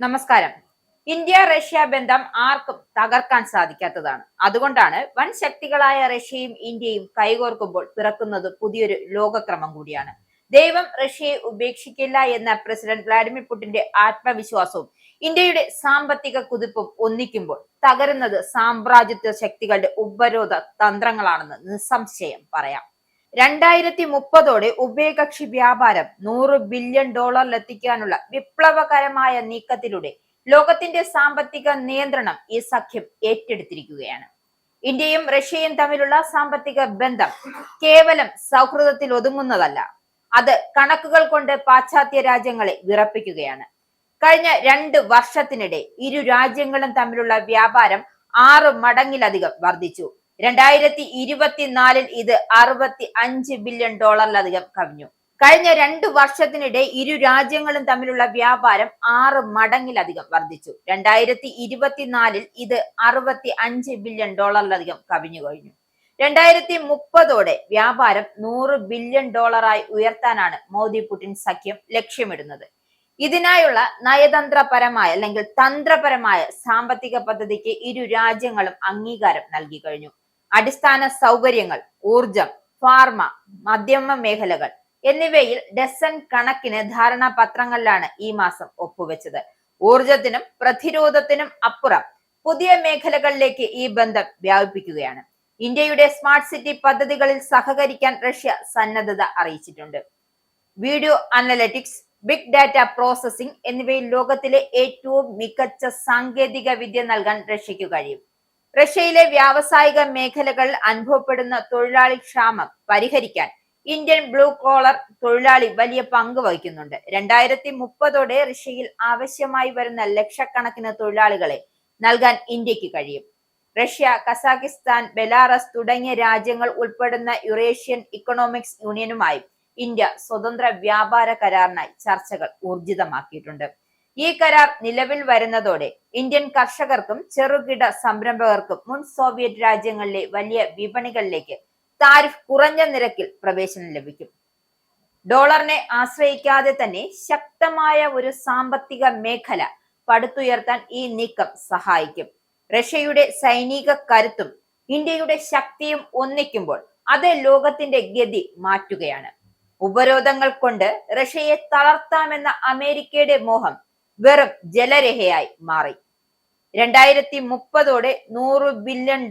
നമസ്കാരം. India Russia ബന്ധം ആർക്കും തകർക്കാൻ സാധിക്കാത്തതാണ്. അതുകൊണ്ടാണ് വൻ ശക്തികളായ റഷ്യയും ഇന്ത്യയും കൈകോർക്കുമ്പോൾ പിറക്കുന്നത് പുതിയൊരു ലോകക്രമം കൂടിയാണ്. ദൈവം റഷ്യയെ ഉപേക്ഷിക്കില്ല എന്ന പ്രസിഡന്റ് വ്ളാഡിമിർ പുടിന്റെ ആത്മവിശ്വാസവും ഇന്ത്യയുടെ സാമ്പത്തിക കുതിപ്പും ഒന്നിക്കുമ്പോൾ തകരുന്നത് സാമ്രാജ്യത്വ ശക്തികളുടെ ഉപരോധ തന്ത്രങ്ങളാണെന്ന് നിസ്സംശയം പറയാം. 2030 ഉഭയകക്ഷി വ്യാപാരം $100 ബില്യൺ എത്തിക്കാനുള്ള വിപ്ലവകരമായ നീക്കത്തിലൂടെ ലോകത്തിന്റെ സാമ്പത്തിക നിയന്ത്രണം ഈ സഖ്യം ഏറ്റെടുത്തിരിക്കുകയാണ്. ഇന്ത്യയും റഷ്യയും തമ്മിലുള്ള സാമ്പത്തിക ബന്ധം കേവലം സൗഹൃദത്തിൽ ഒതുങ്ങുന്നതല്ല, അത് കണക്കുകൾ കൊണ്ട് പാശ്ചാത്യ രാജ്യങ്ങളെ വിറപ്പിക്കുകയാണ്. കഴിഞ്ഞ 2 വർഷത്തിനിടെ ഇരു രാജ്യങ്ങളും തമ്മിലുള്ള വ്യാപാരം 6 മടങ്ങിലധികം വർദ്ധിച്ചു. 2024 ഇത് $65 ബില്യൺ കവിഞ്ഞു. കഴിഞ്ഞ 2 വർഷത്തിനിടെ ഇരു രാജ്യങ്ങളും തമ്മിലുള്ള വ്യാപാരം 6 മടങ്ങിലധികം വർദ്ധിച്ചു. 2024 ഇത് $65 ബില്യൺ കവിഞ്ഞു കഴിഞ്ഞു. 2030 വ്യാപാരം $100 ബില്യൺ ഉയർത്താനാണ് മോദി പുടിൻ സഖ്യം ലക്ഷ്യമിടുന്നത്. ഇതിനായുള്ള നയതന്ത്രപരമായ അല്ലെങ്കിൽ തന്ത്രപരമായ സാമ്പത്തിക പദ്ധതിക്ക് ഇരു രാജ്യങ്ങളും അംഗീകാരം നൽകി കഴിഞ്ഞു. അടിസ്ഥാന സൗകര്യങ്ങൾ, ഊർജം, ഫാർമ, മധ്യമ മേഖലകൾ എന്നിവയിൽ ഡസൻ കണക്കിന് ധാരണാപത്രങ്ങളിലാണ് ഈ മാസം ഒപ്പുവെച്ചത്. ഊർജത്തിനും പ്രതിരോധത്തിനും അപ്പുറം പുതിയ മേഖലകളിലേക്ക് ഈ ബന്ധം വ്യാപിപ്പിക്കുകയാണ്. ഇന്ത്യയുടെ സ്മാർട്ട് സിറ്റി പദ്ധതികളിൽ സഹകരിക്കാൻ റഷ്യ സന്നദ്ധത അറിയിച്ചിട്ടുണ്ട്. Video analytics, big data processing എന്നിവയിൽ ലോകത്തിലെ ഏറ്റവും മികച്ച സാങ്കേതിക വിദ്യ നൽകാൻ റഷ്യയ്ക്ക് കഴിയും. റഷ്യയിലെ വ്യാവസായിക മേഖലകളിൽ അനുഭവപ്പെടുന്ന തൊഴിലാളി ക്ഷാമം പരിഹരിക്കാൻ ഇന്ത്യൻ ബ്ലൂ കോളർ തൊഴിലാളി വലിയ പങ്ക് വഹിക്കുന്നുണ്ട്. 2030 റഷ്യയിൽ ആവശ്യമായി വരുന്ന ലക്ഷക്കണക്കിന് തൊഴിലാളികളെ നൽകാൻ ഇന്ത്യക്ക് കഴിയും. റഷ്യ, കസാഖിസ്ഥാൻ, ബെലാറസ് തുടങ്ങിയ രാജ്യങ്ങൾ ഉൾപ്പെടുന്ന യുറേഷ്യൻ ഇക്കണോമിക്സ് യൂണിയനുമായി ഇന്ത്യ സ്വതന്ത്ര വ്യാപാര കരാറിനായി ചർച്ചകൾ ഊർജിതമാക്കിയിട്ടുണ്ട്. ഈ കരാർ നിലവിൽ വരുന്നതോടെ ഇന്ത്യൻ കർഷകർക്കും ചെറുകിട സംരംഭകർക്കും മുൻ സോവിയറ്റ് രാജ്യങ്ങളിലെ വലിയ വിപണികളിലേക്ക് താരിഫ് കുറഞ്ഞ നിരക്കിൽ പ്രവേശനം ലഭിക്കും. ഡോളറിനെ ആശ്രയിക്കാതെ തന്നെ ശക്തമായ ഒരു സാമ്പത്തിക മേഖല പടുത്തുയർത്താൻ ഈ നീക്കം സഹായിക്കും. റഷ്യയുടെ സൈനിക കരുത്തും ഇന്ത്യയുടെ ശക്തിയും ഒന്നിക്കുമ്പോൾ അത് ലോകത്തിന്റെ ഗതി മാറ്റുകയാണ്. ഉപരോധങ്ങൾ കൊണ്ട് റഷ്യയെ തളർത്താമെന്ന അമേരിക്കയുടെ മോഹം വെറും ജലരേഖയായി മാറി. 2030 $100 ബില്യൺ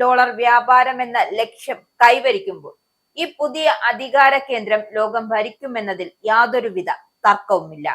വ്യാപാരം എന്ന ലക്ഷ്യം കൈവരിക്കുമ്പോൾ ഈ പുതിയ അധികാര കേന്ദ്രം ലോകം ഭരിക്കുമെന്നതിൽ യാതൊരുവിധ തർക്കവുമില്ല.